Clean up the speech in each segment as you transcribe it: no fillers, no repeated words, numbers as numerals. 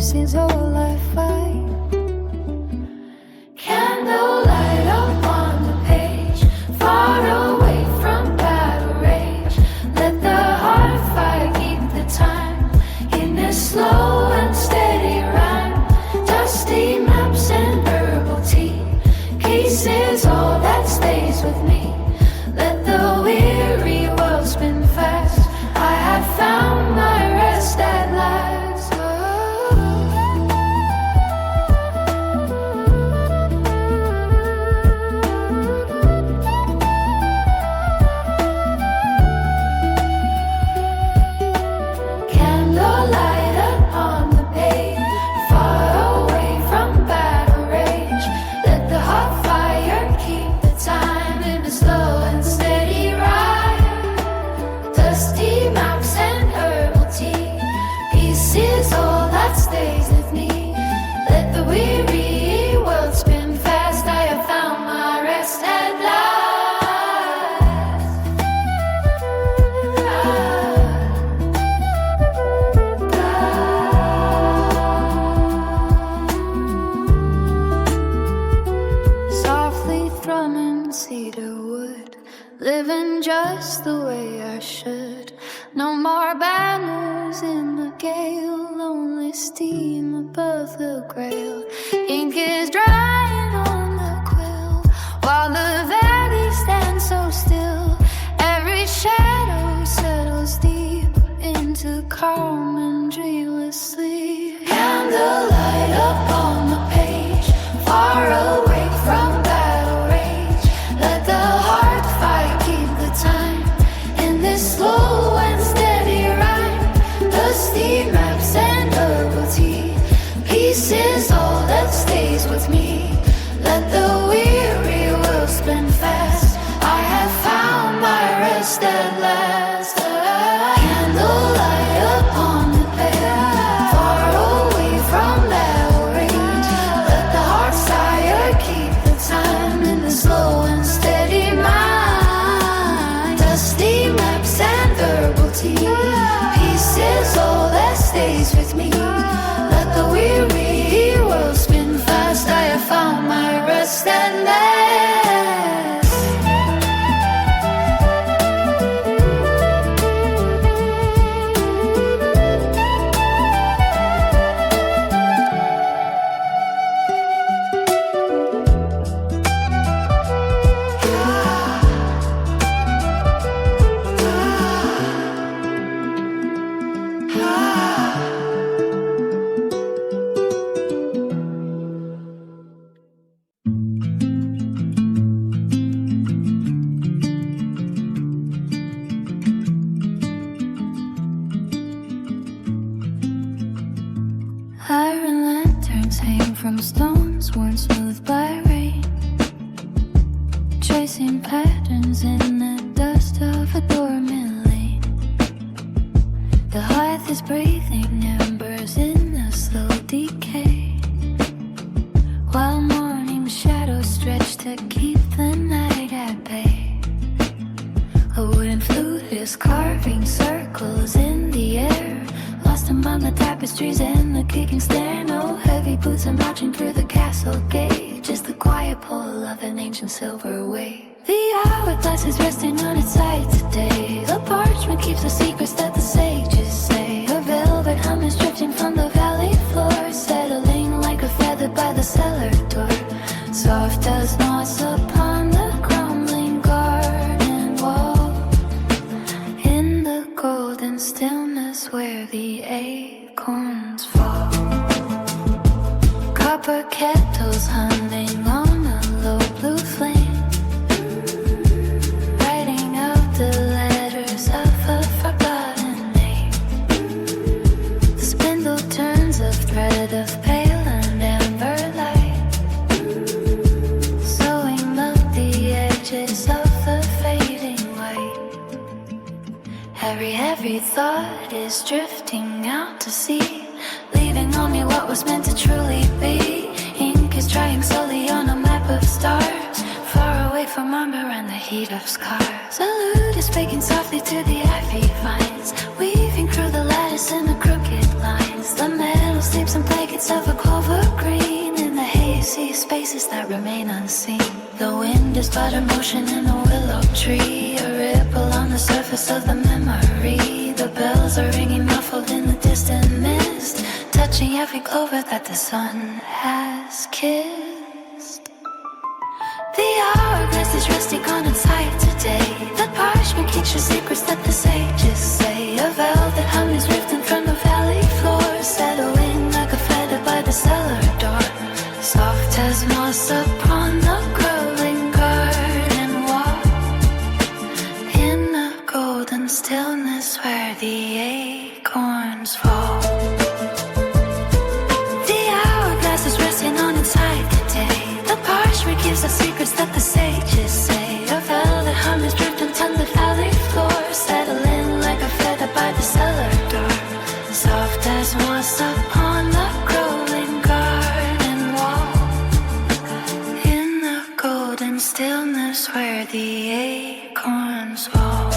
peace is all I find. Candlelight up on the page, far away from battle rage. Let the heart fire keep the time in this slow and steady rhyme. Dusty maps and herbal tea, peace is all that stays with me. Let the weary world spin fast. I have found my rest at last. Candlelight up on the page, far away from battle rage. Let the hot fire keep the time in a slow and steady ride. Dusty maps and herbal tea, peace is all that stays with me. Let the weary world spin fast. I have found my rest at last. Softly thrumming cedar wood, living just the way I should. No more banners in the gale, only steam above the grail. Ink is drying on the quill, while the valley stands so still. Every shadow settles deep into calm and dreamless sleep. Candlelight up on the page, far away from battle rage. Let the heart fire keep the time in this slow and steady rhyme. Dusty maps and herbal tea, peace is all that stays with me. Let the weary world spin fast. I have found my rest at last. Candlelight upon the page, far away from battle rage. Let the heart fire keep the time in the slow and steady mind. Dusty maps and herbal tea, peace is all that stays with me. Let the weary world spin fast. I have found my rest at last. Iron lanterns hang from stones worn smooth by rain, tracing patterns in the dust of a dormant lane. The hearth is breathing embers in a slow decay, while morning shadows stretch to keep the night at bay. A wooden flute is carving circles in the air, lost among the tapestries and the kicking stair. No heavy boots are marching through the castle gate, just the quiet pull of an ancient silver wave. The hourglass is resting on its side today. The parchment keeps the secrets that the sages say. A velvet hum is drifting from the valley floor, settling like a feather by the cellar door. Soft as moss upon the crumbling garden wall, in the golden stillness where the acorns fall. Copper kettles humming on a low blue flame, writing out the letters of a forgotten name. The spindle turns a thread of pale and amber light, sewing up the edges of the fading white. Every thought is drifting out to sea, leaving on me what was meant to truly be. Ink is drying slowly on a map of stars, far away from umber and the heat of scars. A lute is speaking softly to the ivy vines, weaving through the lattice in the crooked lines. The metal sleeps and plays changes but a motion in a willow tree, a ripple on the surface of the memory. The bells are ringing muffled in the distant mist, touching every clover that the sun has kissed. The hourglass is resting on its height today. The parchment keeps the secrets that the sages say. A velvet hum is drifting from the valley floor, settling like a feather by the cellar door, soft as moss upon the growing garden wall. In the golden stillness where the acorns fall. The hourglass is resting on its height today. The parchment gives the secrets that the sages say. A velvet hum is drifting from the valley floor, settling like a feather by the cellar door, soft as moss upon the growing garden wall. In the golden stillness where the acorns fall.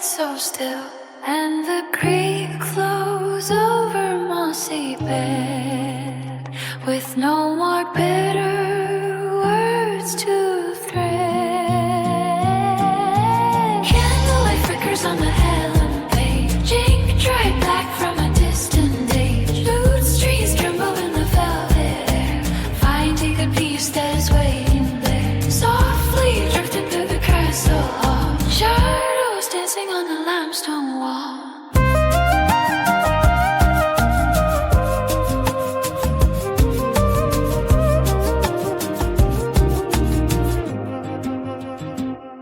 So still, and the creek flows over mossy bed, with no more bitter words to thread. Candlelight flickers on the vellum page, ink dried black from a distant age. Lute strings tremble in the velvet air, finding a peace that is waiting there, softly drifting through the castle hall. Shadows dancing on the limestone wall.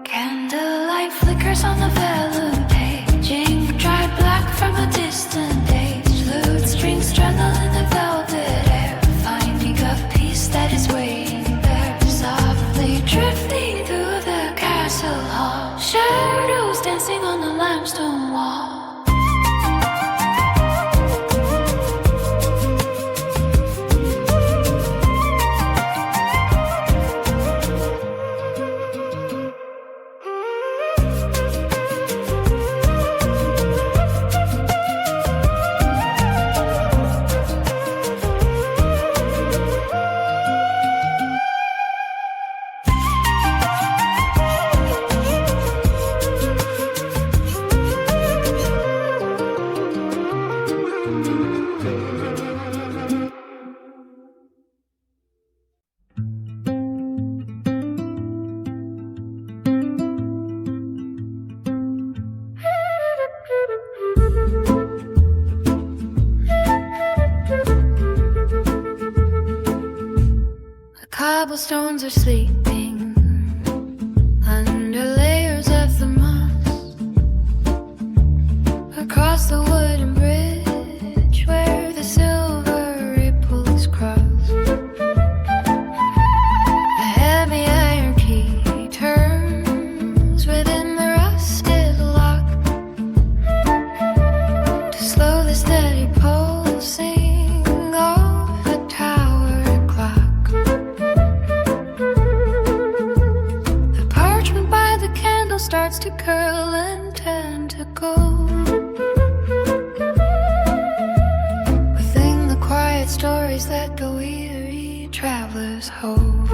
Candlelight flickers on the vellum page, ink dried black from a distant age. Lute strings tremble in the velvet air, finding a peace that is waiting there, softly drifting through the castle hall. Shadows dancing on the limestone wall. cobblestones are sleeping under layers of the moss. Across the wooden bridge where the silver ripples cross, a heavy iron key turns within the rusted lock to slow the steady pulsing of the tower clock. The parchment by the candle starts to curl and tentacle. Within the quiet stories that the weary travelers hold,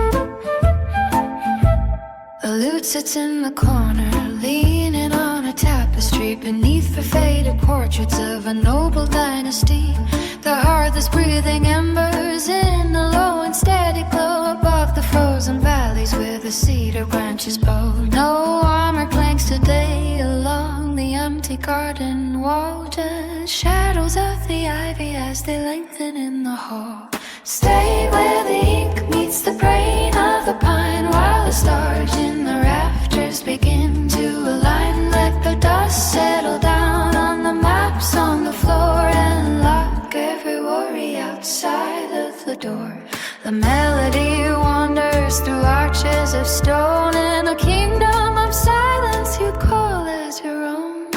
a lute sits in the corner, leaning on a tapestry beneath the faded portraits of a noble dynasty. The heartless breathing embers in a low and steady glow above the frozen valleys where the cedar branches bow. No armor clanks today along the empty garden wall, just shadows of the ivy as they lengthen in the hall. Stay where the ink meets the brain of the pine, while the stars in the rafters begin to align. Let the dust settle down on the maps on the floor and lock every worry outside of the door. The melody wanders through arches of stone in a kingdom of silence you call as your own.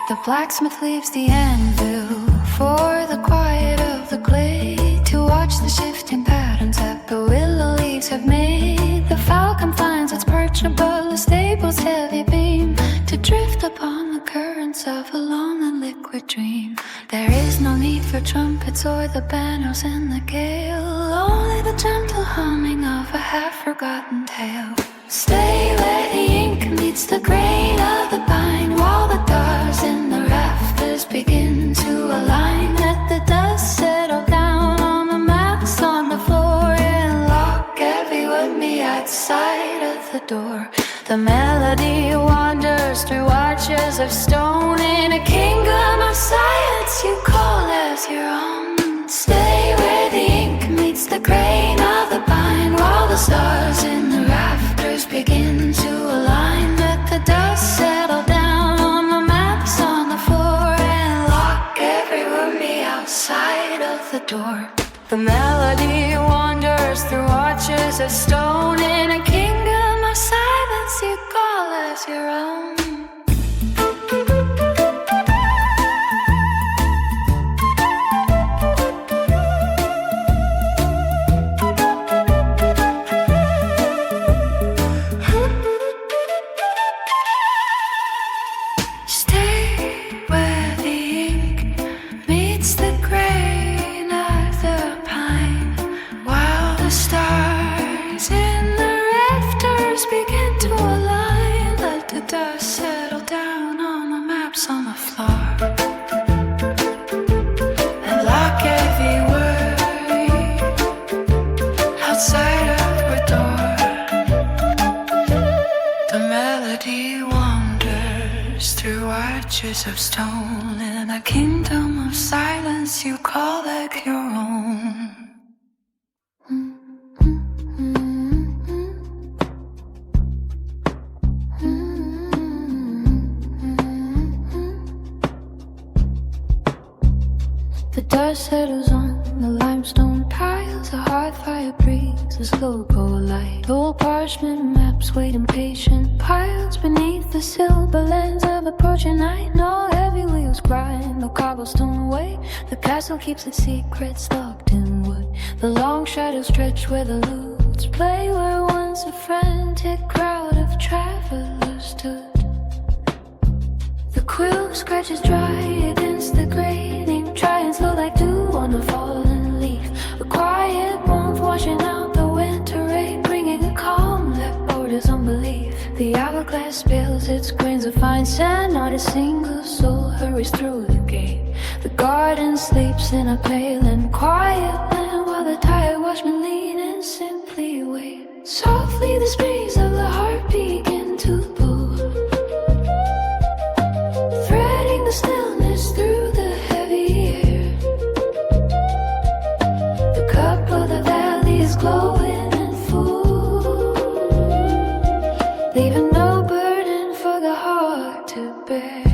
The blacksmith leaves the anvil for the quiet of the clay, to watch the shifting patterns that the willow leaves have made. The falcon finds its perch above the stable's heavy beam, to drift upon the currents of a long and liquid dream. There is no need for trumpets or the banners in the gale, only the gentle humming of a half-forgotten tale. Stay where the ink meets the grain of the pine, while the stars in the rafters begin to align. Let the dust settle down on the maps on the floor and lock every word me outside of the door. The melody wanders through arches of stone in a kingdom of silence you call as your own. Stay where the ink meets the grain of the pine, while the stars in the rafters begin to align. Let the dust settle down on the maps on the floor and lock every word me outside of the door. The melody wanders through arches of stone in a kingdom of silence you call as your own. Of stone in a kingdom of silence you call like your own. The dust settles on the limestone tiles, a hard fire breathes a slow glow of light. Old parchment maps wait in patient piles beneath the silver lens of approaching night. No heavy wheels grind the cobblestone way. The castle keeps its secrets locked in wood. The long shadows stretch where the lutes play, where once a frantic crowd of travelers stood. The quill scratches dry against the grating, trying slow like dew on a fallen leaf. A quiet warmth washing out the winter rain, bringing a calm that borders unbelief. The hourglass spills its grains of fine sand, not a single soul hurries through the gate. The garden sleeps in a pale and quiet land, while the tired watchmen lean and simply wait. Softly the springs of the heart begin to pull, threading the stillness through the heavy air. The cup of the valley is glowing and full, leaving no burden for the heart to bear.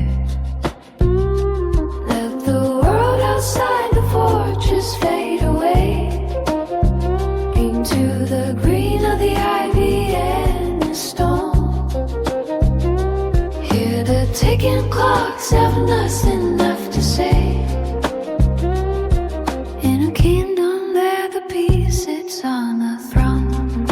Let the world outside the fortress fade away into the green of the ivy and the stone. Hear the ticking clocks have nothing left to say. In a kingdom where the peace sits on the throne.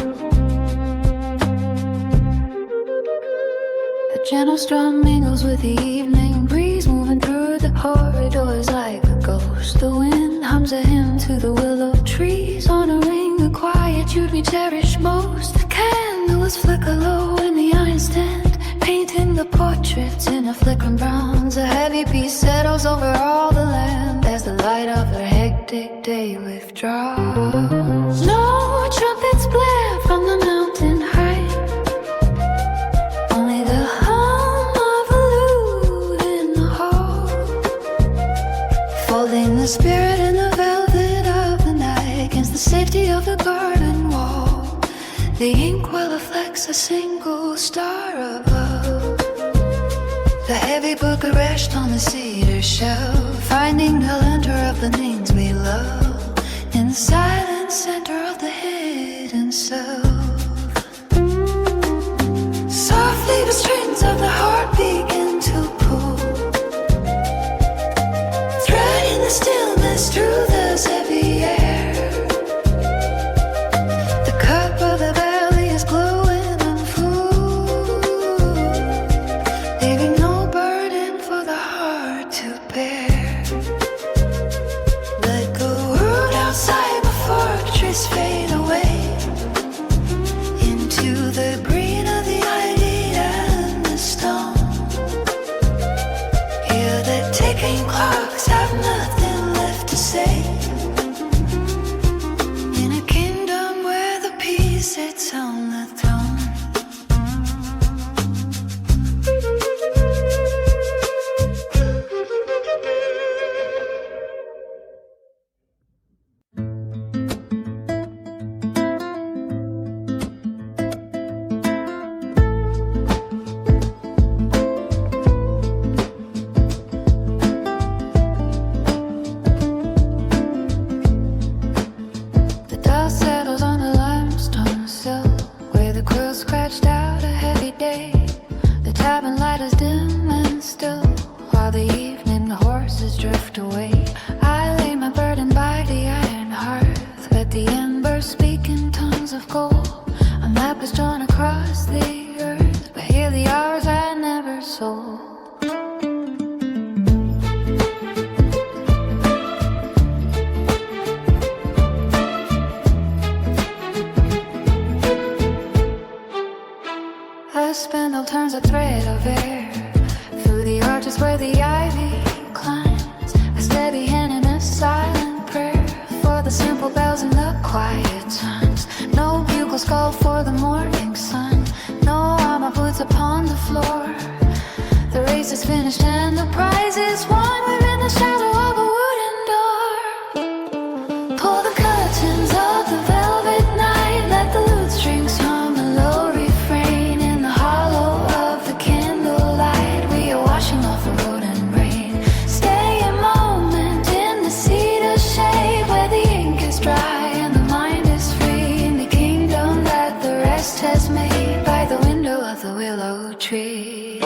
A gentle strum mingles with the evening breeze, moving through the corridors like a ghost. The wind hums a hymn to the willow trees, honoring the quiet you'd we cherish most. The candles flicker low in the iron stand, painting the portraits in a flickering bronze. A heavy peace settles over all the land as the light of a hectic day withdraws. No trumpets blare from the mountain height, only the hum of a lute in the hall, folding the spirit in the velvet of the night against the safety of the garden wall. The inkwell reflects a single star above. The heavy book would rest on the cedar shelf, finding the lender of the names we love in the silent center of the hidden self. Softly the strings of the heart begin to pull, threading the stillness through the heavy air. The cup of the valley is glowing and full, leaving no burden for the heart to bear. Let the world outside the fortress fade away into the green of the ivy and the stone. Hear the ticking clocks have nothing left to say. In a kingdom where the peace sits on the throne. The dust settles on the limestone sill, where the quills scratched out a heavy day. The tavern light is dim and still, while the evening horses drift away. I lay my burden by the iron hearth, let the embers speak in tongues of gold. A map is drawn across the earth, but here the hours I never sold. A spindle turns a thread of air through the arches where the ivy climbs. A steady hand in a silent prayer for the simple bells in the quiet times. No bugles call for the morning sun, no armor boots upon the floor. The race is finished and the prize is won. We're in the shadow of a wooden door. Pull the curtains of the velvet night, let the lute strings hum a low refrain. In the hollow of the candlelight, we are washing off the road and rain. Stay a moment in the cedar shade, where the ink is dry and the mind is free. In the kingdom that the rest has made, by the window of the willow tree.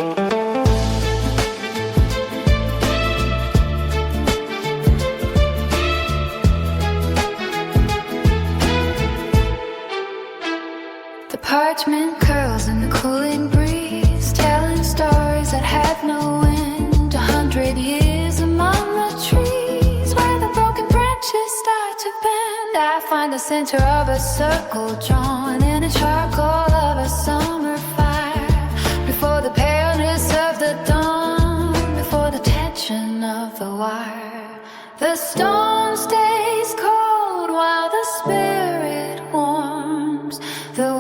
The parchment curls in the cooling breeze, telling stories that had no end. 100 years among the trees, where the broken branches start to bend. I find the center of a circle drawn in a charcoal of a summer fire, before the paleness of the dawn, before the tension of the wire. The stone stays cold while the spirit warms. The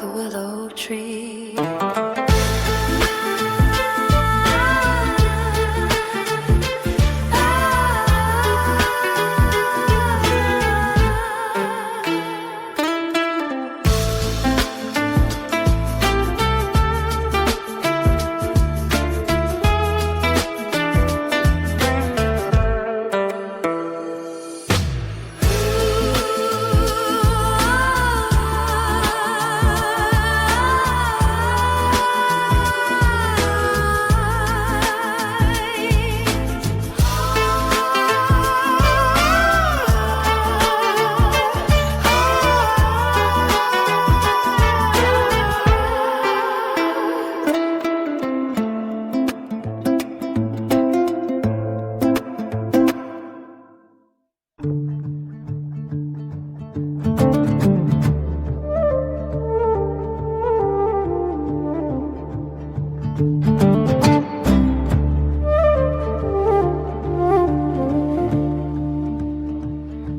the willow tree.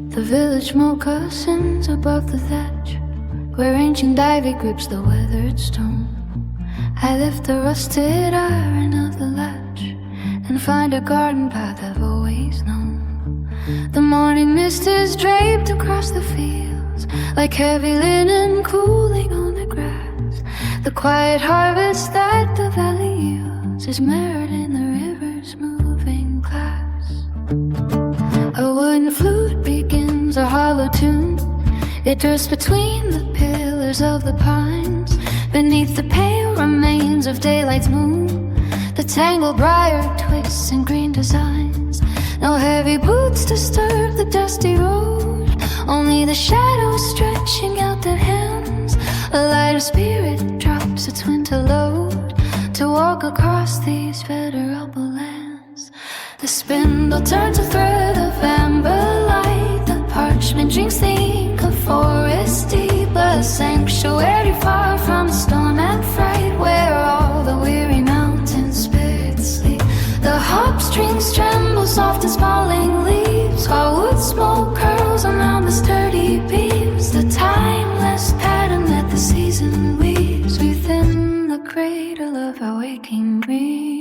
The village moccasins above the thatch, where ancient ivy grips the weathered stone. I lift the rusted iron of the latch and find a garden path I've always known. The morning mist is draped across the fields, like heavy linen cooling on the grass. The quiet harvest that the valley yields is mirrored in the river's moving glass. A wooden flute begins a hollow tune. It drifts between the pillars of the pines, beneath the pale remains of daylight's moon. The tangled briar twists and green designs. No heavy boots disturb the dusty road, only the shadows stretching out their hands. A lighter spirit drops its winter load to walk across these venerable lands. The spindle turns a thread of amber light. The parchment drinks the ink of forest deep, a sanctuary far from the storm and fright, where all the weary mountain spirits sleep. The hop strings tremble soft as falling leaves, while wood smoke curls around the sturdy beams. The timeless pattern that the season weaves within the cradle of our waking dreams.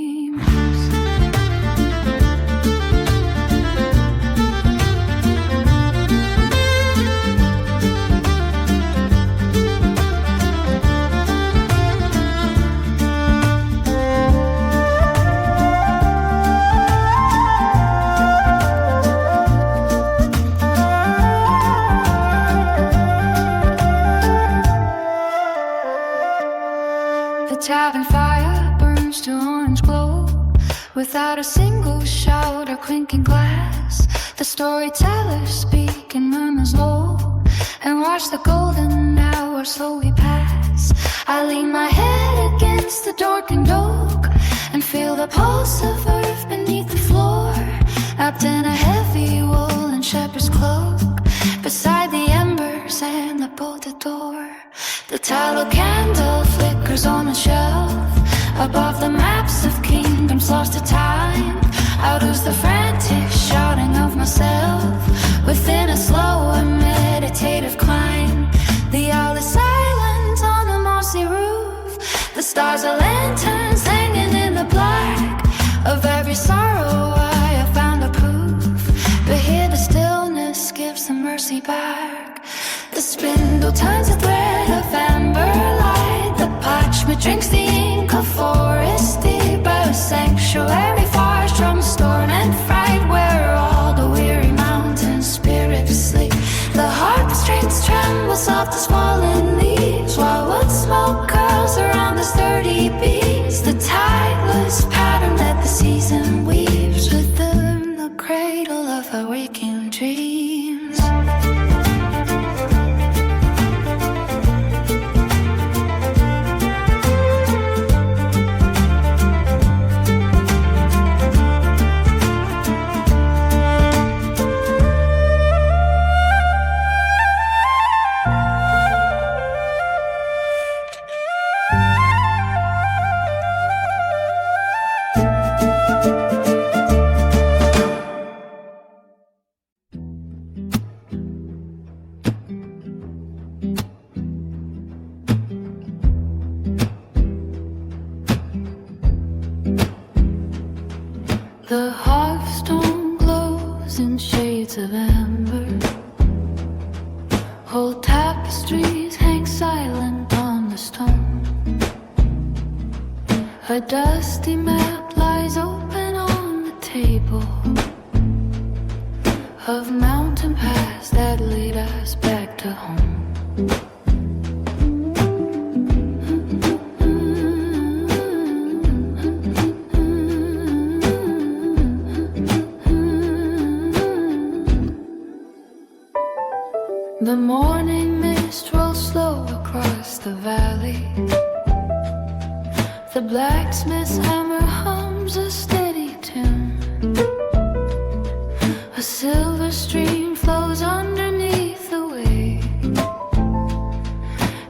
Tavern fire burns to orange glow, without a single shout or clinking glass. The storytellers speak in murmurs low, and watch the golden hours slowly pass. I lean my head against the darkened oak, and feel the pulse of earth beneath the floor, wrapped in a heavy woolen shepherd's cloak, beside the embers and the bolted door. The tallow candle flickers on the shelf, above the maps of kingdoms lost to time. Out of the frantic shouting of myself, within a slow and meditative climb. The owl is silent on the mossy roof. The stars are lanterns hanging in the black. Of every sorrow I have found a proof, but here the stillness gives the mercy back. The spindle turns a thread of amber light. The parchment drinks the ink of forest deep, a sanctuary far from storm and fright, where all the weary mountain spirits sleep. The harp strings tremble soft as fallen leaves, while wood smoke curls around the sturdy beams. shades of amber. Old tapestries hang silent on the stone. A dusty map lies open on the table of mountain paths that lead us back to home. The morning mist rolls slow across the valley. The blacksmith's hammer hums a steady tune. A silver stream flows underneath the wave,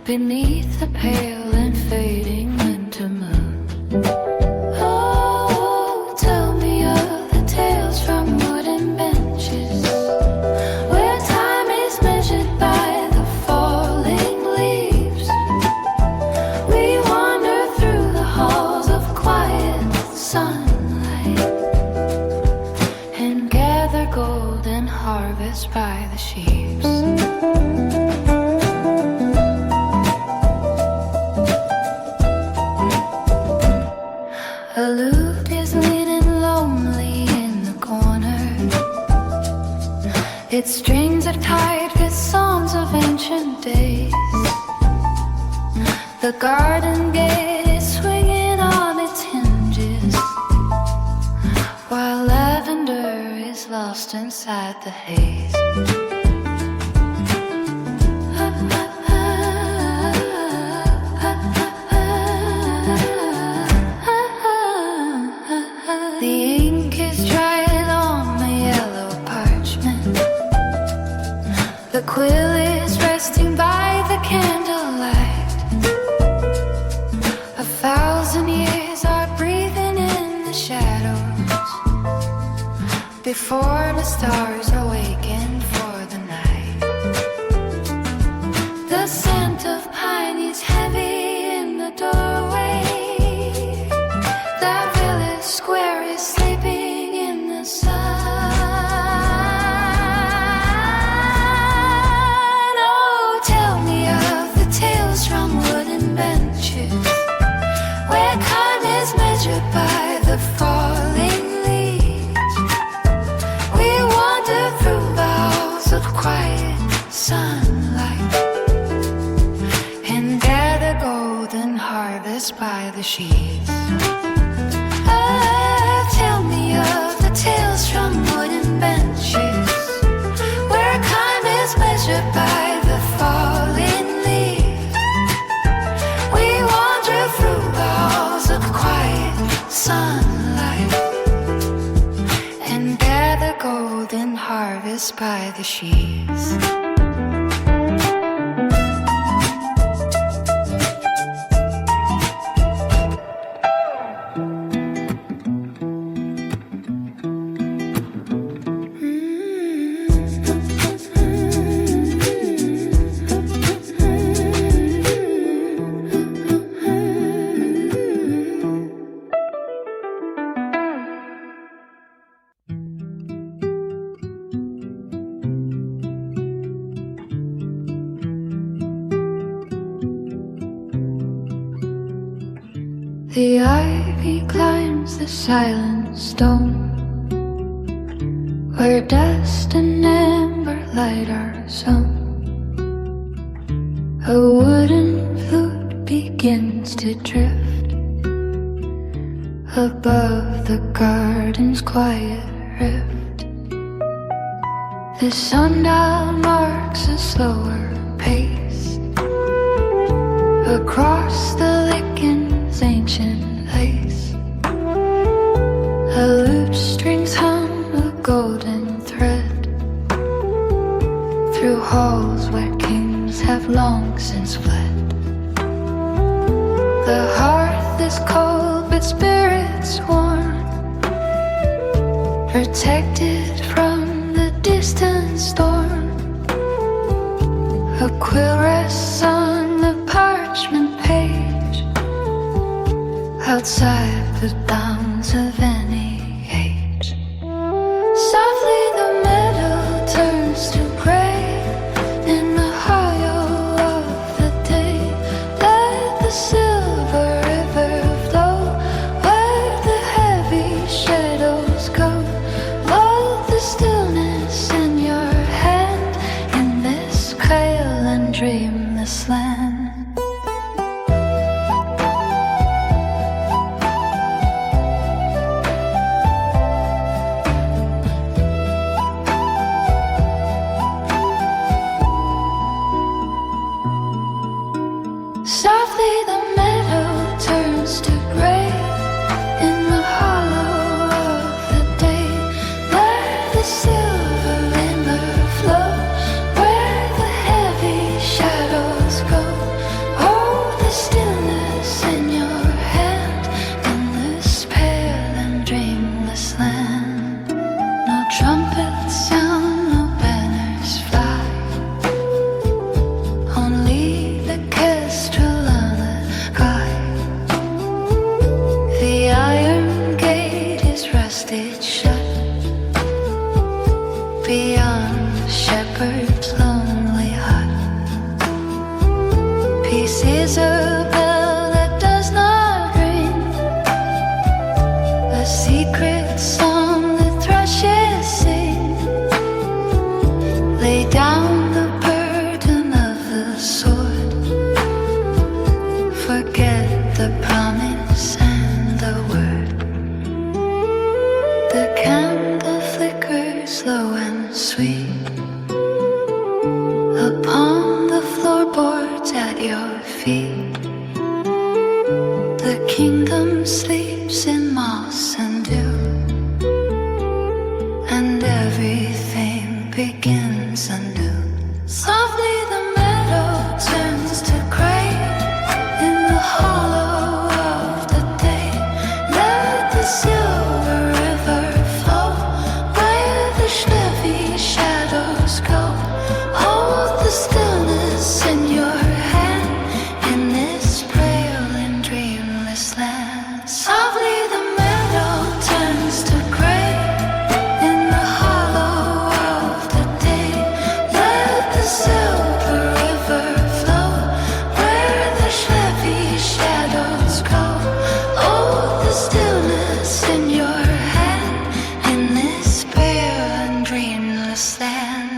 beneath the pale and fading winter moon. Oh, tell me of the tales from wooden benches, where time is measured by the falling leaves. We wander through the halls of quiet sunlight and gather golden harvest by the sheaves. A lute is leaning lonely in the corner. Its strings are tied with songs of ancient days. The garden gate is swinging on its hinges, while lavender is lost inside the haze. The ink is dried on the yellow parchment. The quill is resting by the candlelight. 1,000 years are breathing in the shadows before the stars awaken for the night. The scent of pine is heavy in the doorway. That village square is sleeping in the sun. Oh, tell me of the tales from wooden benches, where time is measured by the falling leaves. We wander through boughs of quiet sunlight and gather golden harvest by the sheaves. Oh, tell me of the tales from wooden benches, where time is measured by the falling leaves. We wander through boughs of quiet sunlight and gather golden harvest by the sheaves. The ivy climbs the silent stone, where dust and amber light are sown. A wooden flute begins to drift above the garden's quiet rift. The sundial marks a slower pace across the lichens' ancient lace. A lute strings hum a golden thread through halls where kings have long since fled. The hearth is cold but spirits warm, protected from the distant storm. A quill rests on the parchment page outside the bounds of any age. Softly the meadow Softly the meadow turns to gray in the hollow of the day. Let the silver ember flow where the heavy shadows go. Hold the stillness in your hand in this pale and dreamless land. No trumpets sound, no banners fly, only the kestrel on the sky. The iron gate is rusted shut beyond the shepherd's lonely hut. Peace is a bell that does not ring, a secret song the thrushes sing. Lay down the burden of the sword, forget the promise and the word. The candle flickers low and sweet upon the floorboards at your feet. The kingdom sleeps in moss and dew, and everything begins anew. Softly the meadow turns to gray in the hollow of the day. Let the silver river flow where the heavy shadows go. Hold the stillness in your hand in this pale and dreamless land. Softly the meadow turns to gray in the hollow of the day. Let the silver river flow where the heavy shadows go. Hold the stillness in your hand in this pale and dreamless land.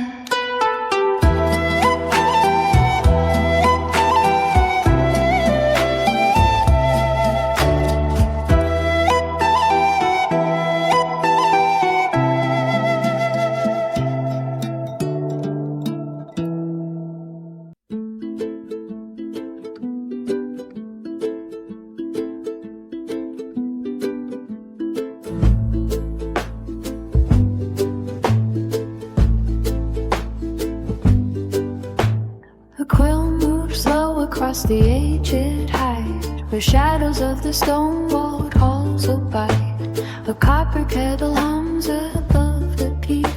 The quill moves slow across the aged height, where shadows of the stone-walled halls abide. A copper kettle hums above the peat,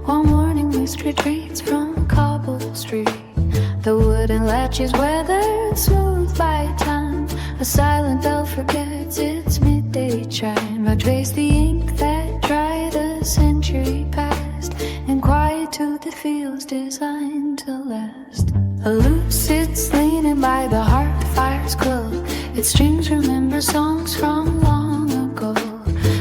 while morning mist retreats from cobble street. The wooden latch is weathered smooth by time. A silent bell forgets its midday chime. I trace the ink that dried a century past, in quietude that feels designed to last. A lute sits leaning by the hearth fire's glow. Its strings remember songs from long ago.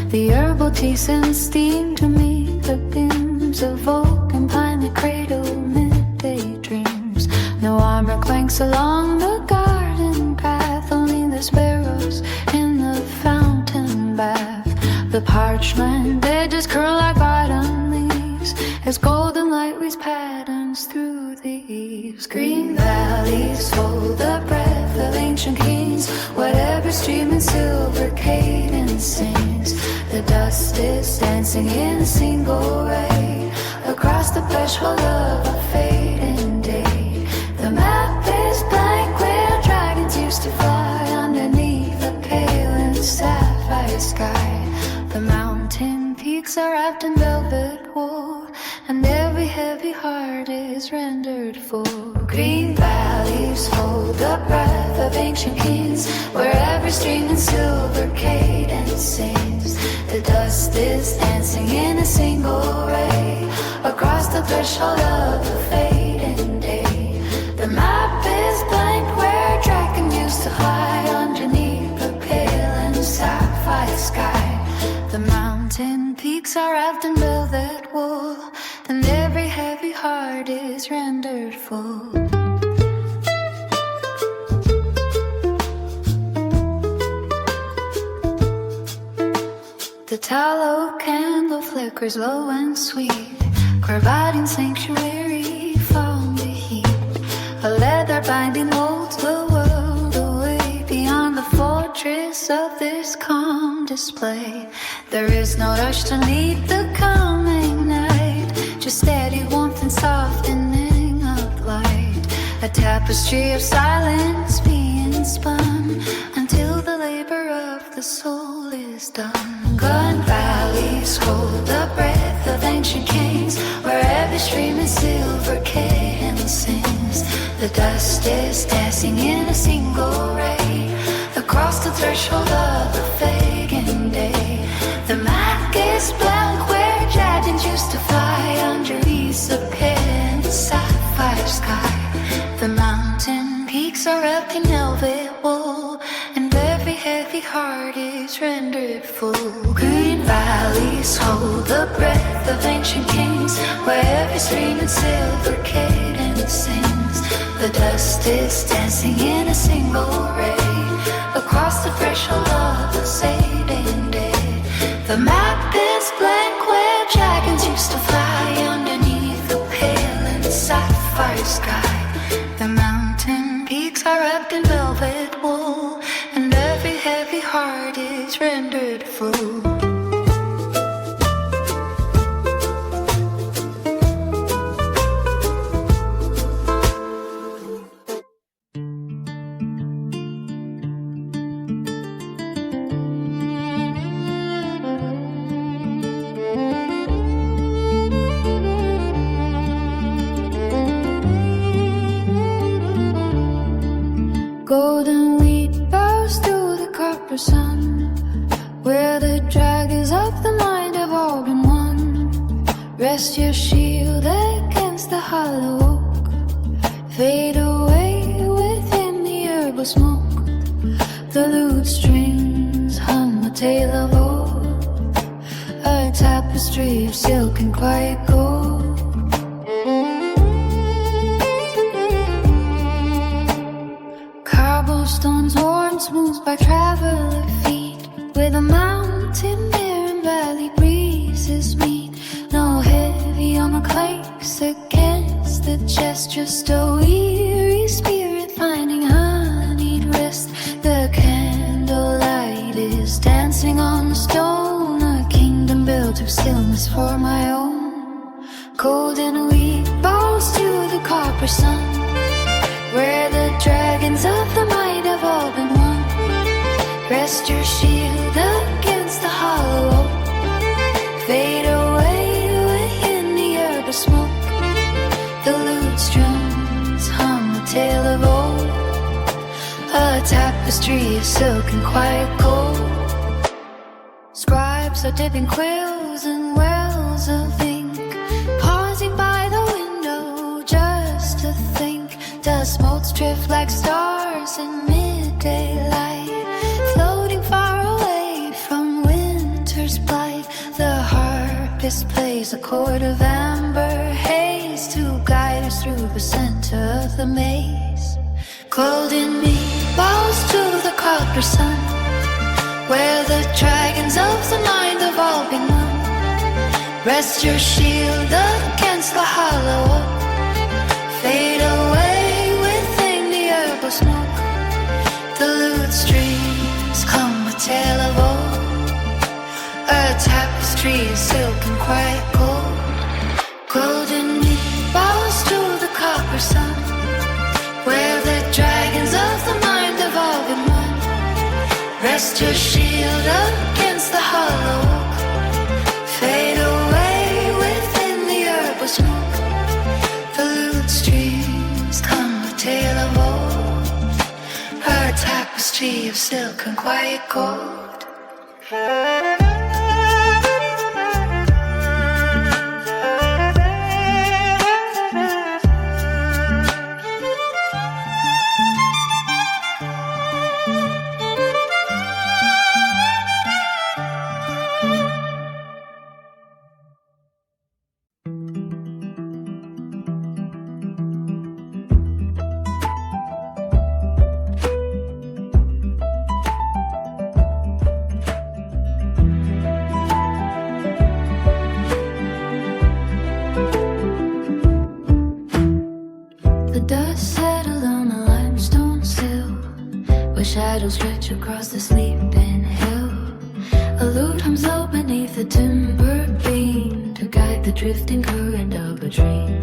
The herbal tea sends steam to meet the beams of oak and pine that cradle midday dreams. No armor clanks along the garden path, only the sparrows in the fountain bath. The parchment edges curl like autumn leaves as golden light weaves patterns through the eaves. Green valleys hold the breath of ancient kings, whatever stream in silver cadence sings. The dust is dancing in a single ray across the threshold of a fading day. The map is blank where dragons used to fly underneath a pale and sapphire sky. The mountain peaks are wrapped in velvet wool, and every heavy heart is rendered full. Green valleys hold the breath of ancient kings, where every string in silver cadence sings. The dust is dancing in a single ray across the threshold of a fading day. The map is blank where dragon used to fly underneath a pale and sapphire sky. The mountain peaks are wrapped in velvet wool, and every heavy heart is rendered full. The tallow candle flickers low and sweet, providing sanctuary from the heat. A leather binding holds the world display. There is no rush to meet the coming night, just steady warmth and softening of light. A tapestry of silence being spun until the labor of the soul is done. Gun valleys hold the breath of ancient kings, where every stream is silver and sings. The dust is dancing in a single ray across the threshold of the fading day. The map is blank where dragons used to fly underneath the pale sapphire sky. The mountain peaks are wrapped in velvet wool, and every heavy heart is rendered full. Green valleys hold the breath of ancient kings, where every stream in silver cadence sings. The dust is dancing in a single ray across the threshold of the fading day. The map is blank where dragons used to fly underneath the pale and sapphire sky. The mountain peaks are wrapped in velvet wool, and every heavy heart is rendered full. Golden wheat bows through the copper sun, where the dragons of the mind have all been won. Rest your shield against the hollow oak, fade away within the herbal smoke. The lute strings hum a tale of old, a tapestry of silk and quiet gold. Cobblestones worn smooth by traveler feet, where the mountain air and valley breezes meet. No heavy armor clanks against the chest, just a weary spirit finding honeyed rest. The candlelight is dancing on the stone, a kingdom built of stillness for my own. Golden wheat bows to the copper sun, where the dragons of the mind have all been won. Rest your shield against the hollow oak, fade away within the herbal smoke. The lute strings hum a tale of old, a tapestry of silk and quiet gold. Scribes are dipping quills in wells of ink, pausing by the window just to think. Dust motes drift like stars in midday light, floating far away from winter's blight. The harpist plays a chord of amber haze to guide us through the center of the maze. Golden meat bows to the copper sun, where the dragons of the mind have all been won. Rest your shield against the hollow oak, fade away smoke. The lute strings come a tale of old, a tapestry of silk and quiet gold. Golden meat bows to the copper sun, where the dragons of the mind have all been won. Rest your shield against the hollow oak, fade away within the herbal smoke. The lute strings come a tale of old, her tapestry of silk and quiet gold. Shadows stretch across the sleeping hill. lute hums low beneath the timber beam to guide the drifting current of a dream.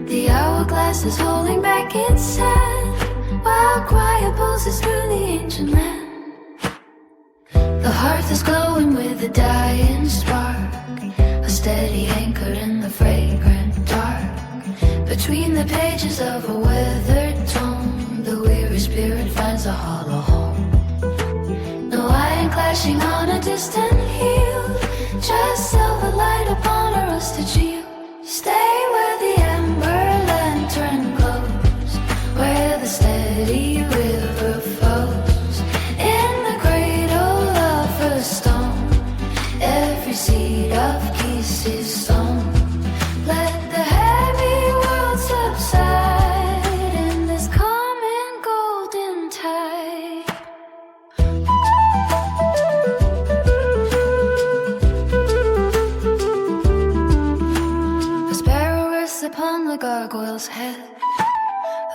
The hourglass is holding back its sand while quiet pulses through the ancient land. The hearth is glowing with a dying spark, a steady anchor in the fragrant dark. Between the pages of a weathered tome, the weary spirit finds a hollow home. No iron clashing on a distant hill, just silver light upon a rusted shield. Stay where the ember lantern glows, where the steady river flows. In the cradle of a stone, every seed of peace is sown. Let the heavy world subside in this calm and golden tide. The sparrow rests upon the gargoyle's head,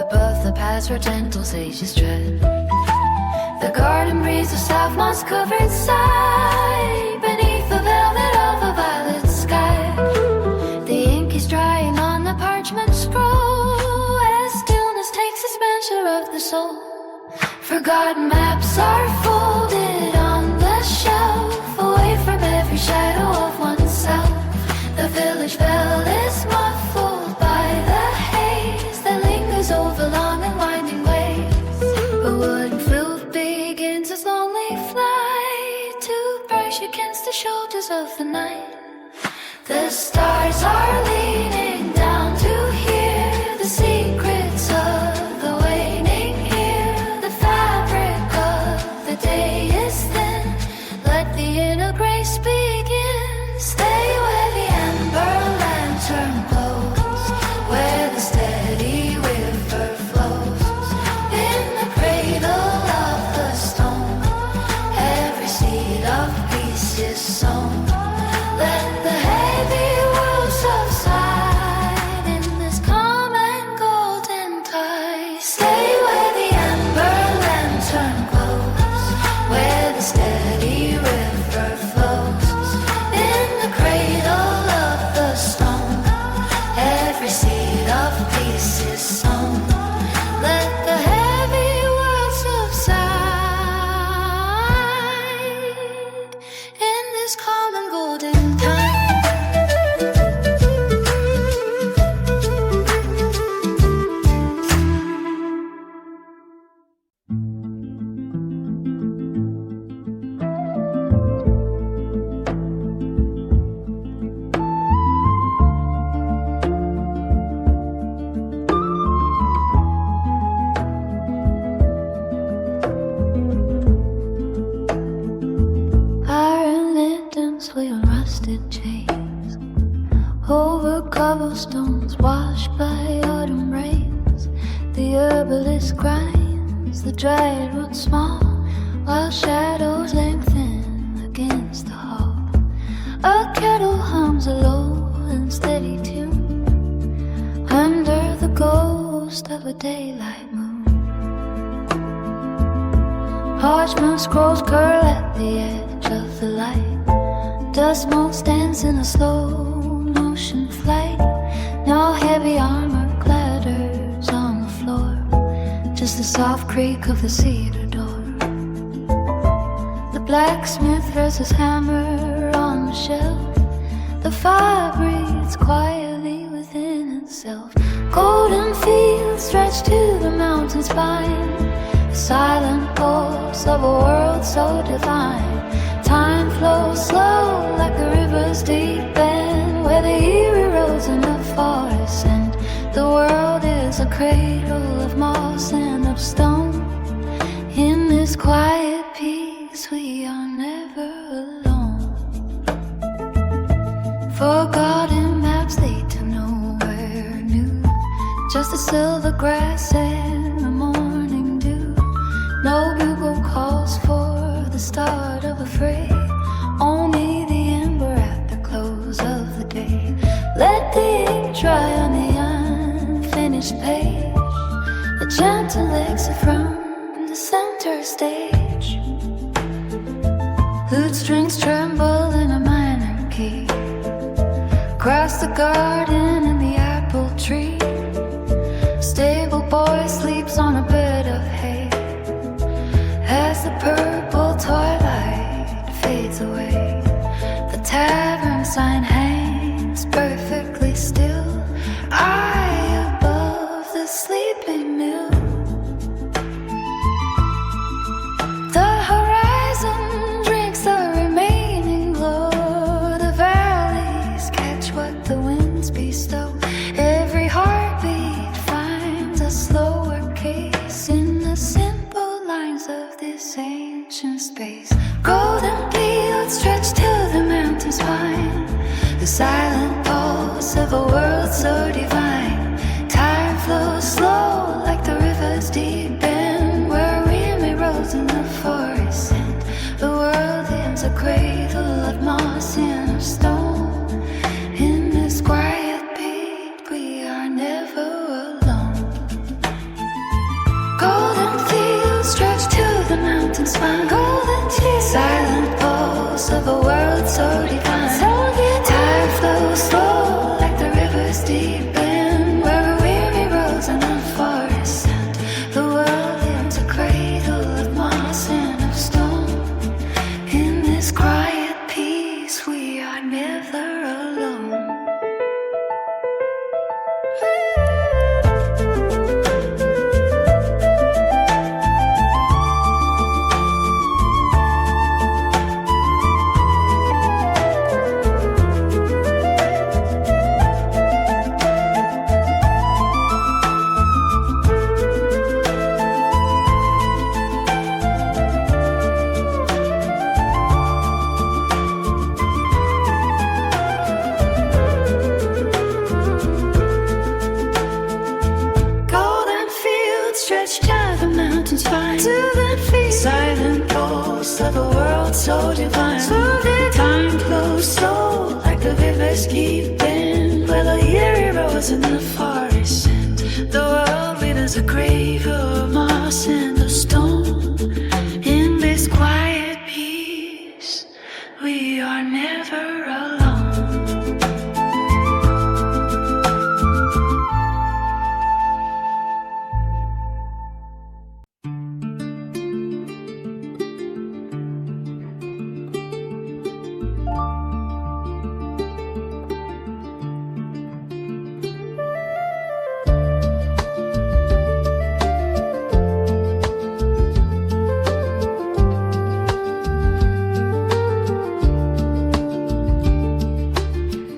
above the paths where gentle sages tread. The garden breeze of south moss covered side, beneath the velvet of a violet sky. The ink is drying on the parchment scroll as stillness takes its measure of the soul. Forgotten maps are folded on the shelf, away from every shadow of oneself. The village bell is muffled by the haze that lingers over long and winding ways. A wooden flute begins its lonely flight to brush against the shoulders of the night. The stars are leaning down to hear the secrets of the waning year. The fabric of the day is thin, let the inner grace begin. Stay where the ember lantern glows, where the steady river flows. In the cradle of the stone, every seed of peace is sown. Let the heavy world subside in this calm and golden tide. Stay where the ember lantern glows, where the steady river flows. In the cradle of the stone, every seed of peace is sown. Let the heavy world subside in this calm and golden time. Iron lanterns wheel rusted chains over cobblestones washed by autumn rains. The herbalist grinds the dried wood small, while shadows lengthen against the hall. A kettle hums a low and steady tune under the ghost of a daylight moon. Parchment scrolls curl at the edge of the light. Dust mote stands in a slow motion flight. No heavy armor clatters on the floor, just the soft creak of the cedar door. The blacksmith throws his hammer on the shelf. The fire breathes quietly within itself. Golden fields stretch to the mountain spine, the silent pulse of a world so divine. Time flows slow like the river's deep bend, where the eerie rose in the forest, and the world is a cradle of moss and of stone. In this quiet peace we are never alone. Forgotten maps lead to nowhere new, just the silver grass and the morning dew. No bugle calls for the start of a fray, only the ember at the close of the day. Let the ink dry on the unfinished page, the gentle exit from the center stage. Lute strings tremble in a minor key. Across the garden in the apple tree, stable boy sleeps on a bed of hay. As the purple twilight fades away, the tavern sign hangs perfectly still, high above the sleeping mill. The horizon drinks the remaining glow. The valleys catch what the winds bestow. Every heartbeat finds a slower pace in the simple lines of this ancient space. Golden fields stretch to the mountain spine, the silent pulse of a world so divine. Time flows slow like the river's deep bend, where weary roads in the forest end. The world ends a cradle of moss and of stone. In this quiet beat, we are never alone. Golden fields stretch to the mountain spine, golden tears, silent pulse of a world so divine. Time flows slow like the river's deep bend, where weary roads in the forest end. The world ends a cradle of moss and of stone. In this quiet peace, we are never alone. Golden fields stretch to the mountain spine, to the feet, silent pulse of a world so divine. Time flows slow like the river's deep bend, where the eerie rose in the forest end. The world leaves a grave of moss and of stone. In this quiet peace, we are never alone.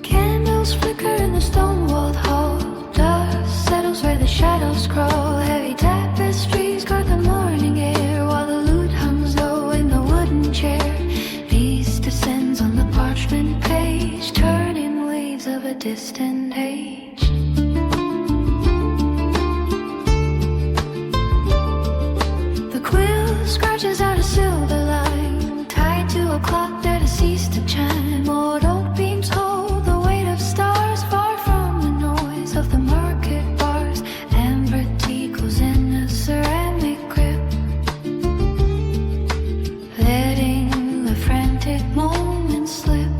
Candles flicker in the stone-walled hall. Dust settles where the shadows crawl. Heavy tapestries guard the morning air, while the lute hums low in the wooden chair. Peace descends on the parchment page, turning waves of a distant age. The quill scratches out a silver line, tied to a clock that has ceased to chime. Old oak beams hold the weight of stars, far from the noise of the market bars. Amber ticles in a ceramic grip, letting the frantic moments slip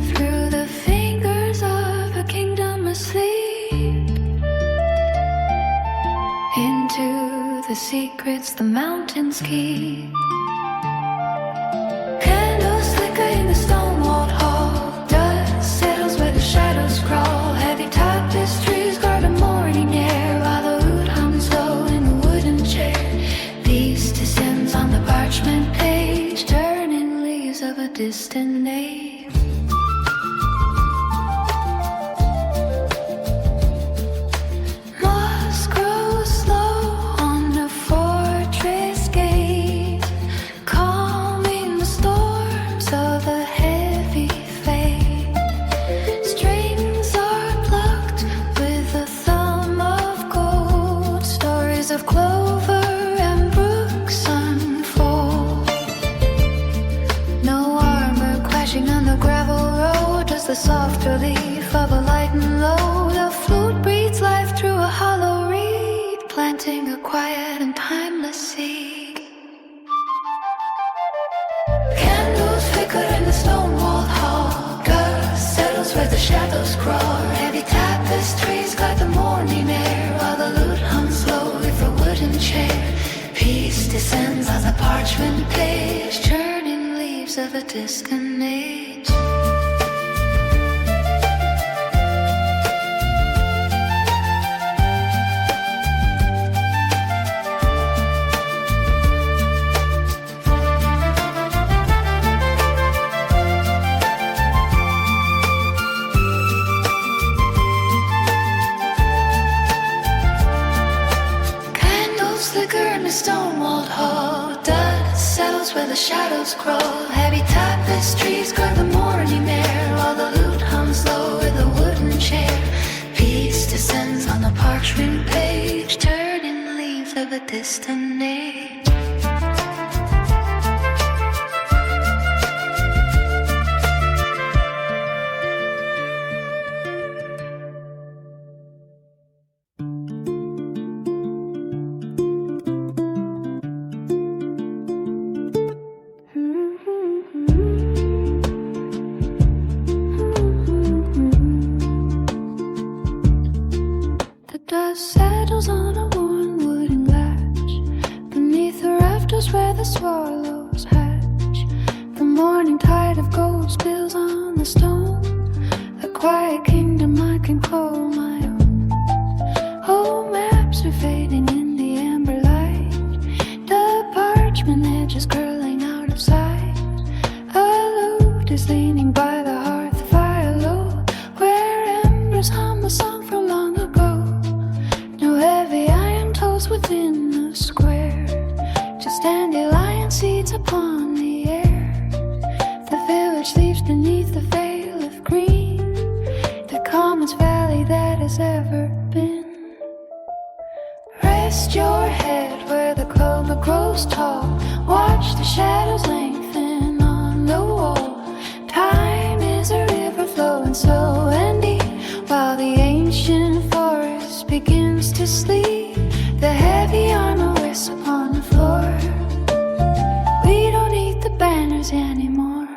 through the fingers of a kingdom asleep. Into the secrets the mountains keep. Candles flicker in the stone-walled hall. Dust settles where the shadows crawl. Heavy tapestries guard the morning air, while the lute hums low in the wooden chair. Peace descends on the parchment page, turning leaves of a distant age. Moss grows slow on the fortress gate, calming the storms of a heavy fate. Strings are plucked with a thumb of gold. Stories of clover and brooks unfold. No armor crashing on the gravel road, just the soft relief of a lightened load. A flute breathes life through a hollow reed, planting. planting a quiet and timeless seed. chair. Peace descends on the parchment page, churning leaves of a distant age. Stone-walled hall, dust settles where the shadows crawl. Heavy tapestries guard the morning air, while the lute hums low with a wooden chair. Peace descends on the parchment page, turning leaves of a distant age. Where the swallows hatch, the morning tide of gold spills on the stone. A quiet kingdom I can call my own. Old maps are fading in the amber light, the parchment edges curling out of sight. A lute is leaning by the hearth fire low, where embers hum a song from long ago. No heavy iron toes within the square, just dandelion seeds upon the air. The village sleeps beneath the veil of green, the calmest valley that has ever been. Rest your head where the clover grows tall, watch the shadows lengthen on the wall. Time is a river flowing slow and deep, while the ancient forest begins to sleep. The heavy armor rests upon the floor. We don't need the banners anymore.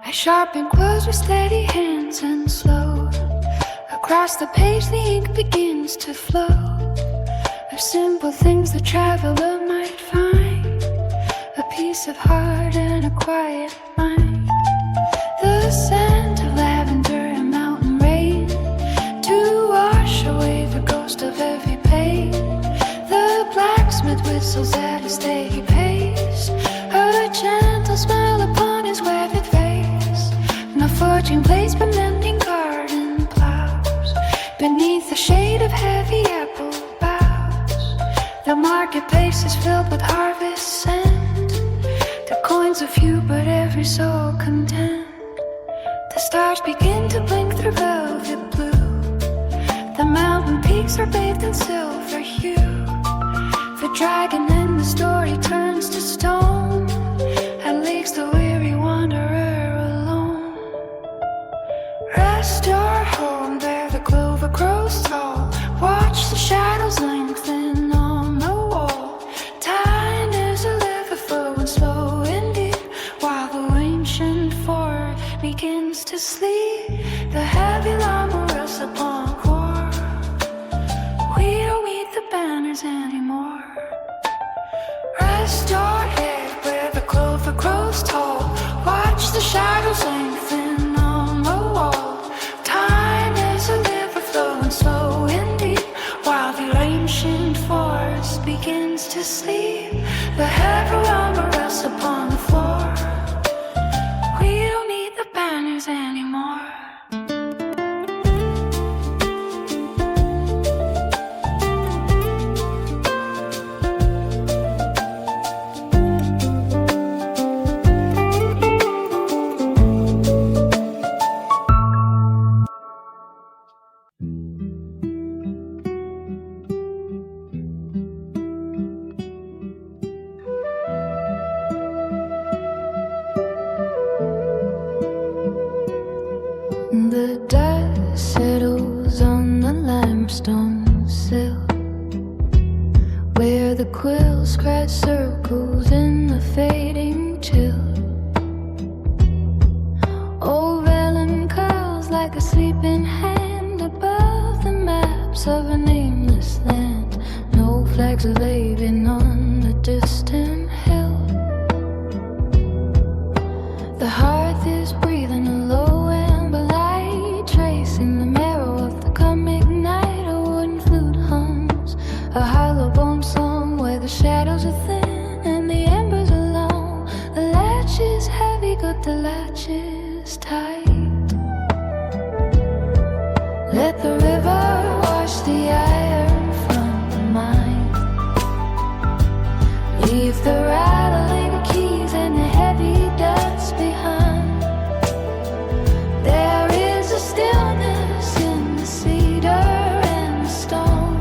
I sharpen quills with steady hands and slow. Across the page the ink begins to flow. Of simple things the traveler might find, a peace of heart and a quiet mind. The scent of lavender and mountain rain, to wash away the ghost of every pain. The blacksmith whistles at a steady pace, a gentle smile upon his weathered face. No forging plays but mending garden plows, beneath the shade of heavy apple boughs. The marketplace is filled with harvest scent, the coins are few but every soul content. The stars begin to blink through velvet blue, the mountain peaks are bathed in silver hue. The dragon in the story turns to stone, and leaves the weary wanderer alone. Rest your home where the clover grows tall, watch the shadows lengthen on the wall. Time is a river flowing slow and deep, while the ancient forest begins to sleep. The heavy llama rests upon core. We don't need the banners anymore. Rest your head where the clover grows tall, watch the shadows lengthen on the wall. Time is a river flowing slow and deep, while the ancient forest begins to sleep. The heavy llama rests upon the floor. We don't need the banners anymore. The dust settles on the limestone sill, where hear the quills scratch circles in the fading chill. Old vellum curls like a sleeping hand above the maps of a nameless land. No flags are waving on the distant hill. The hearth is breathing a low amber light, tracing the marrow of the coming night. A wooden flute hums a hollow bone song where the shadows are thin and the embers are long. The latch is heavy, but the latch is tight. Let the river wash the iron from the mind. Leave the rattling keys and the heavy dust behind. There is a stillness in the cedar and the stone,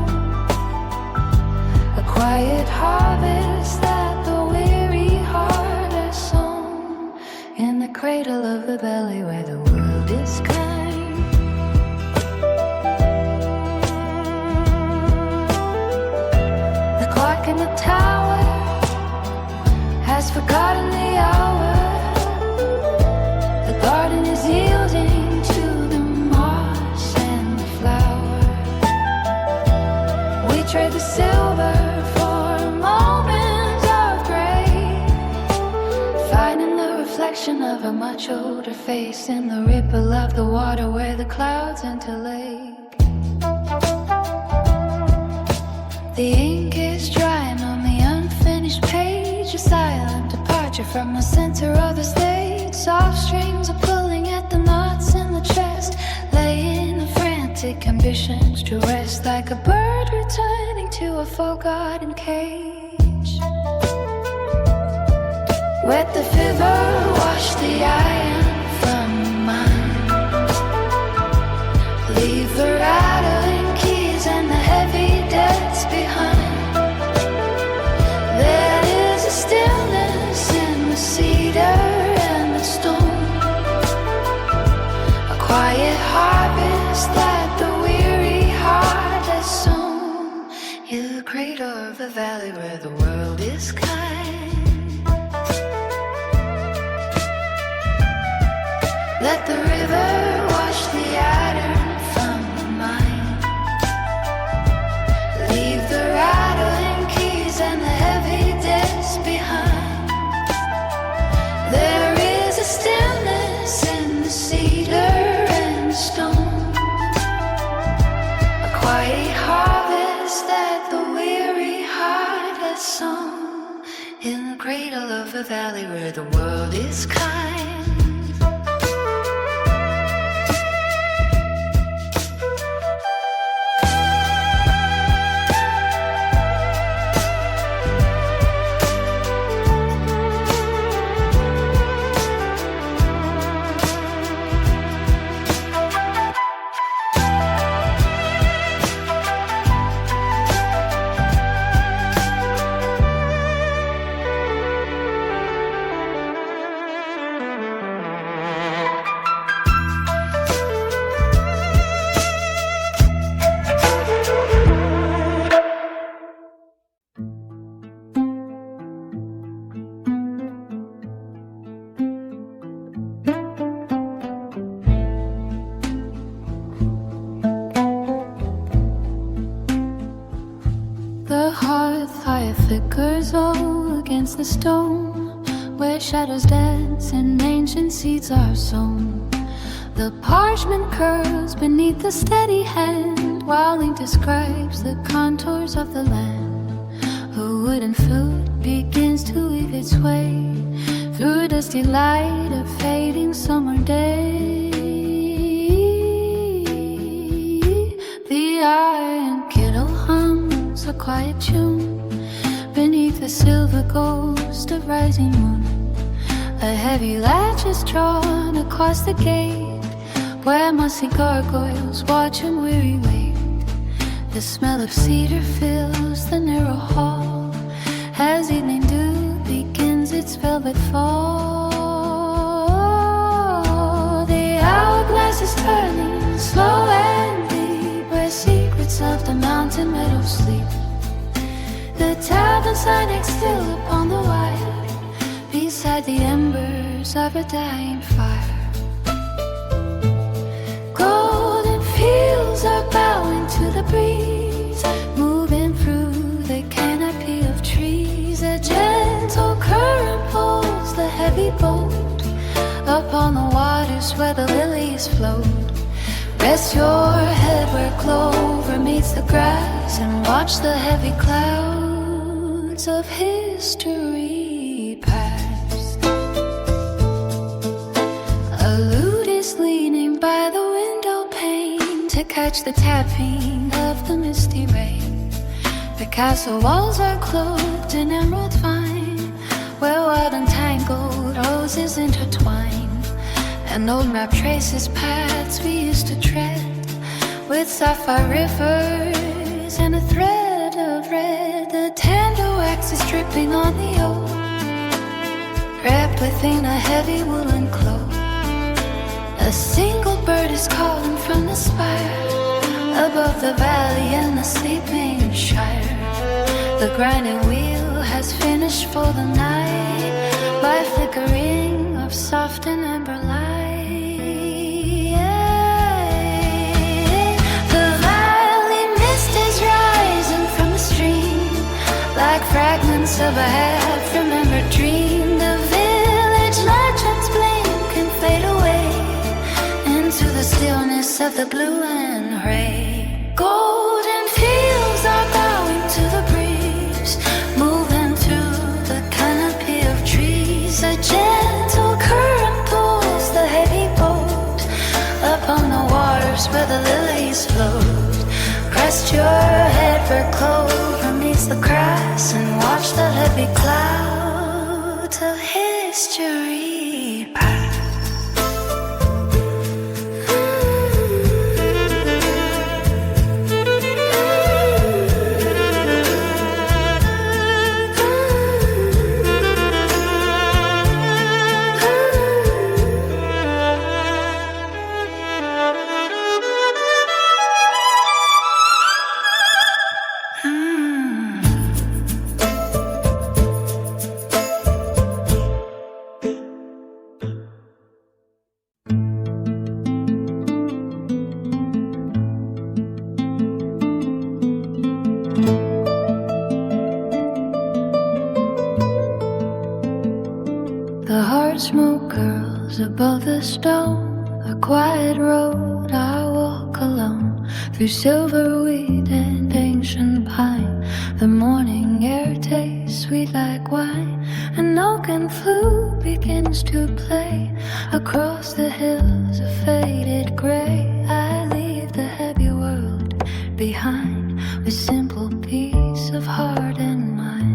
a quiet harvest that the weary heart has sown. In the cradle of the valley where the world is kind. The clock in the tower has forgotten the hour. The garden is yielding to the moss and the flower. We trade the silver for moments of gray, finding the reflection of a much older face in the ripple of the water where the clouds interlake. The ink is drying on the unfinished page, a silent departure from the center of the stage. Soft strings are pulling at the knots in the chest, laying the frantic ambitions to rest, like a bird returning to a forgotten cage. Wet the fever, wash the iron from the mind. Leave the rattling keys and the heavy debts behind. There is a stillness in the cedar and the stone, a quiet harvest that the weary heart has sown. In the cradle of the valley where the world is kind. Let the river wash the iron from the mind. Leave the rattling keys and the heavy debts behind. There is a stillness in the cedar and the stone, a quiet harvest that the weary heart has sown. In the cradle of a valley where the world is kind. Flickers all against the stone, where shadows dance and ancient seeds are sown. The parchment curls beneath the steady hand, while ink describes the contours of the land. A wooden flute begins to weave its way through a dusty light of fading summer day. The iron kettle hums a quiet tune beneath the silver ghost of rising moon. A heavy latch is drawn across the gate, where mossy gargoyles watch and weary wait. The smell of cedar fills the narrow hall as evening dew begins its velvet fall. The hourglass is turning slow and deep, where secrets of the mountain meadows sleep. The tavern sign hangs still upon the wire, beside the embers of a dying fire. Golden fields are bowing to the breeze, moving through the canopy of trees. A gentle current pulls the heavy boat upon the waters where the lilies float. Rest your head where clover meets the grass, and watch the heavy clouds of history pass. A lute is leaning by the window pane to catch the tapping of the misty rain. The castle walls are cloaked in emerald vine, where wild and tangled roses intertwine. An old map traces paths we used to tread, with sapphire rivers and a thread of red. The tender wax is dripping on the oak, wrapped within a heavy woolen cloak. A single bird is calling from the spire, above the valley and the sleeping shire. The grinding wheel has finished for the night, by flickering of soft and amber light. Like fragments of a half-remembered dream, the village legends blink and fade away into the stillness of the blue and gray. Golden fields are bowing to the breeze, moving through the canopy of trees. A gentle current pulls the heavy boat upon the waters where the lilies float. Rest your head for clover meets the grass, and watch the heavy clouds of history pass. Smoke curls above the stone, a quiet road I walk alone, through silver wheat and ancient pine. The morning air tastes sweet like wine, an oaken flute begins to play. Across the hills of faded gray, I leave the heavy world behind, with simple peace of heart and mind.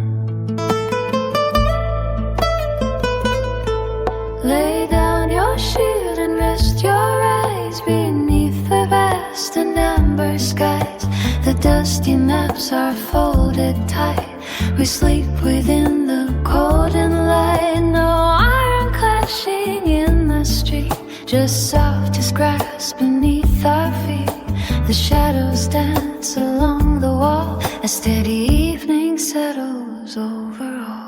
Lay down your shield and rest your eyes beneath the vast and amber skies. The dusty maps are folded tight, we sleep within the golden light. No iron clashing in the street, just soft as grass beneath our feet. The shadows dance along the wall, a steady evening settles over all.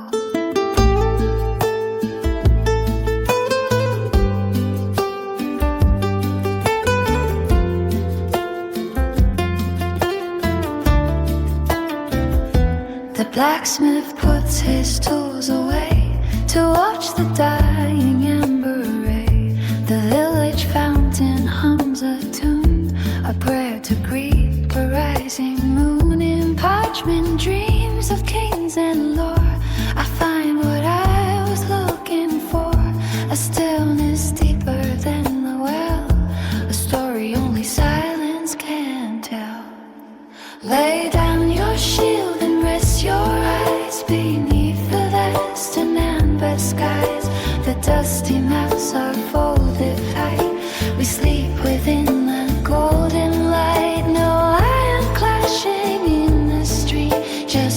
The blacksmith puts his tools away to watch the dying ember ray. The village fountain hums a tune, a prayer to greet a rising moon. In parchment dreams of kings and lore, I find what I was looking for, a stillness deeper than the well, a story only silence can tell. Lay down your shield and rest your eyes beneath the vast and amber skies. The dusty maps are folded tight, we sleep within the golden light. No iron clashing in the street, just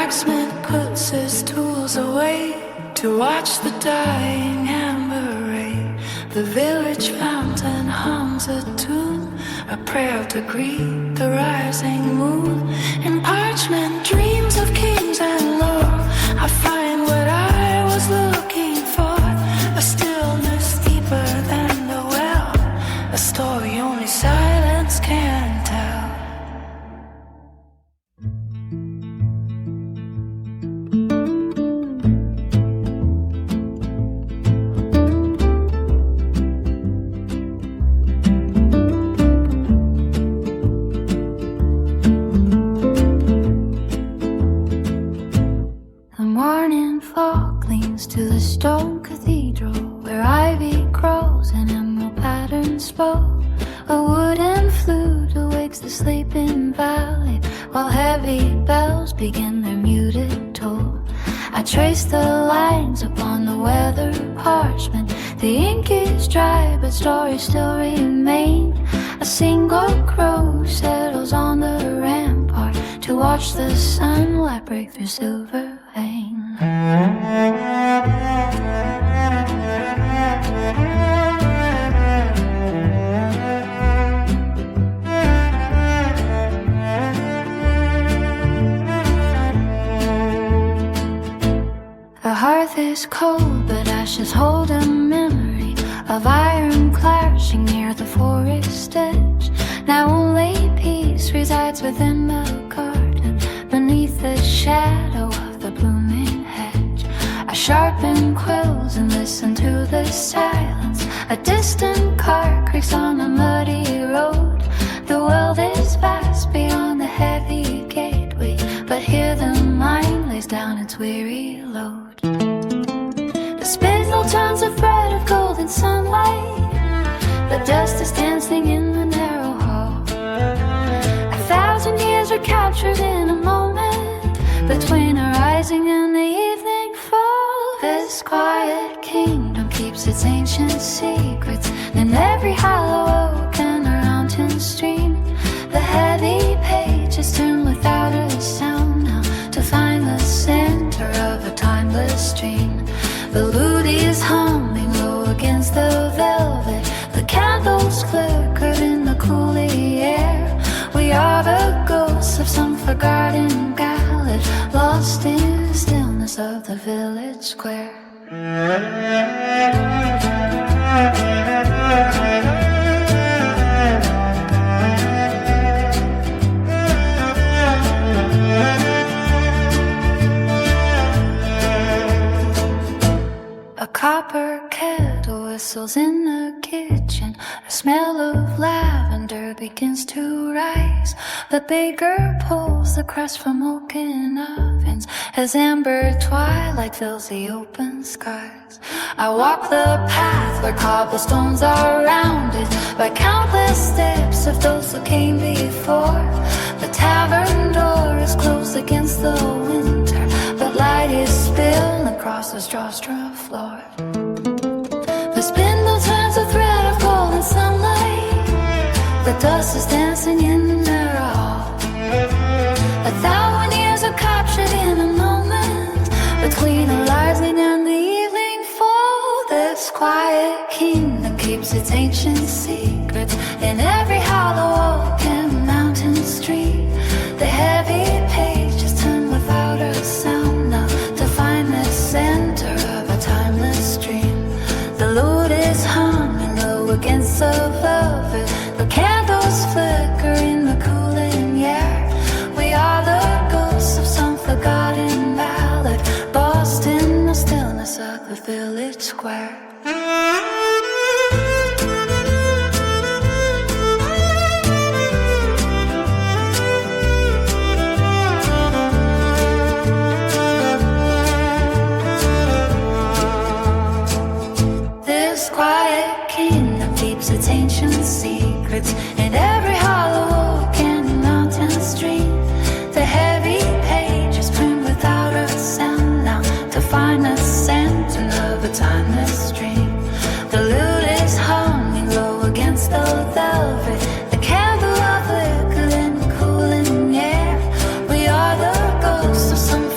blacksmith puts his tools away to watch the dying amber ray. The village fountain hums a tune, a prayer to greet the rising moon. In parchment dreams of kings and lore, I find what I was looking for, a stillness deeper than the well, a story only silence can tell. To the stone cathedral where ivy grows and emerald patterns bow. A wooden flute awakes the sleeping valley while heavy bells begin their muted toll. I trace the lines upon the weathered parchment. The ink is dry but stories still remain. A single crow settles on the rampart to watch the sunlight break through silver vein. The hearth is cold, but ashes hold a memory of iron clashing near the forest edge. Now only peace resides within the garden, beneath the shadow of the blooming hedge. I sharpen quills and listen to the silence. A distant car creaks on a muddy road. The world is vast beyond the heavy gateway, but here the mind lays down its weary load. The spindle turns a thread of golden sunlight. The dust is dancing in the narrow hall. 1,000 years are captured in a moment, between a rising and the evening fall. This quiet kingdom keeps its ancient secrets in every hollow oak and a mountain stream. The heavy pages turn without a sound now to find the center of a timeless dream. The lute is humming low against the velvet. The candles flicker in the cool air. We are the ghosts of some forgotten ballad, lost in the stillness of the village square. A copper kettle whistles in the kitchen. A smell of lavender begins to rise. The baker pulls the crust from oaken ovens as amber twilight fills the open skies. I walk the path where cobblestones are rounded by countless steps of those who came before. The tavern door is closed against the winter, but light is spilled across the straw floor. The spindle turns a thread of golden sunlight. The dust is dancing in the hall. 1,000 years are captured in a moment, between the rising and the evening fall. This quiet kingdom keeps its ancient secrets in every hollow oak and mountain street. The heavy pages turn without a sound now to find the center of a timeless dream. The lute is humming low against the velvet. The candles flicker in the cooling air. We are the ghosts of some forgotten ballad, lost in the stillness of the village square. This quiet kingdom keeps its ancient secrets in every hollow oak and mountain stream. The heavy pages print without a sound now to find the center of a timeless dream. The lute is humming low against the velvet. The candle of liquor in the cooling air. We are the ghosts of some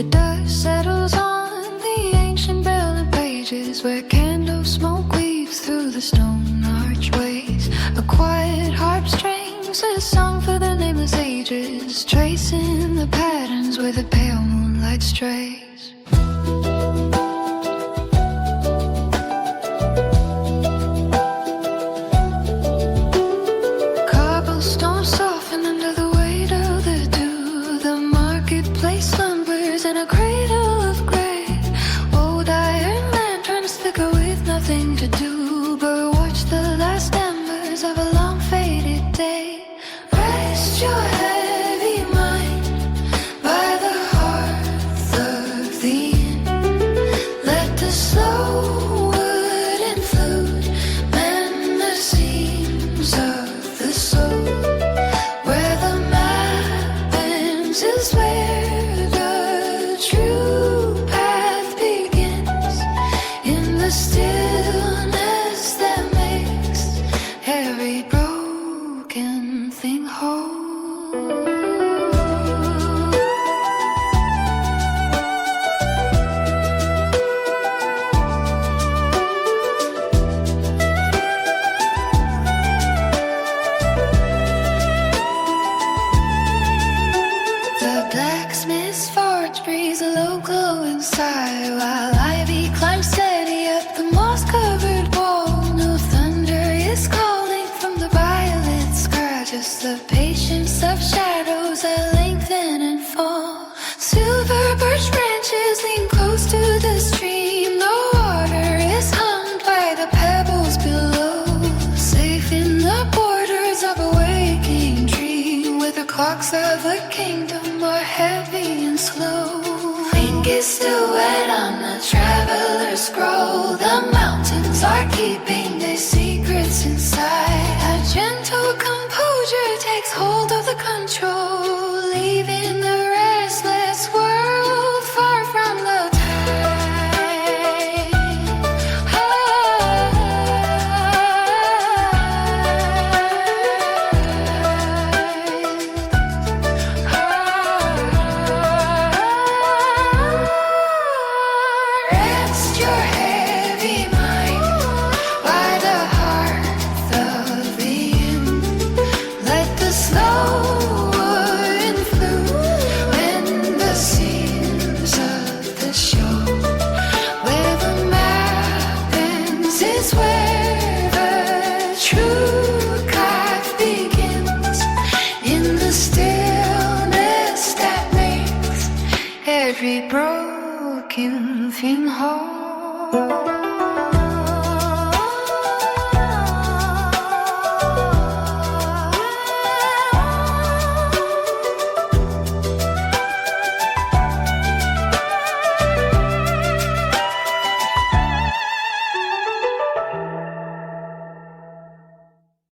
The dust settles on the ancient belled pages, where candle smoke weaves through the stone archways. A quiet harp strings a song for the nameless ages, tracing the patterns where the pale moonlight strays. Cobblestones soften under the weight of the dew. The marketplace slumbers in a cradle of gray. Old iron lanterns flicker with nothing to do but watch the last embers of a long faded day. Rest your heavy mind by the hearth of the inn. Let the slow wooden flute mend the seams of the soul. Where the map ends is where the true path begins. In the stillness that makes every broken thing whole. The blacksmith's forge breathes a low glow inside, while ivy climbs steady up the moss-covered wall. No thunder is calling from the violet sky, just the patience of shadows that lengthen and fall. Silver birch branches lean close to the stream. The water is hummed by the pebbles below, safe in the borders of a waking dream, where the clocks of a kingdom are heavy and slow. Ink is still wet on the traveler's scroll. The mountains are keeping their secrets inside. A gentle composure takes hold of the control, leaving the restless world far from the tide. Rest your heavy mind by the hearth of the inn. Let the slow wooden flute mend the seams of the shore. Where the map ends is where the true path begins. In the stillness that makes every broken thing whole.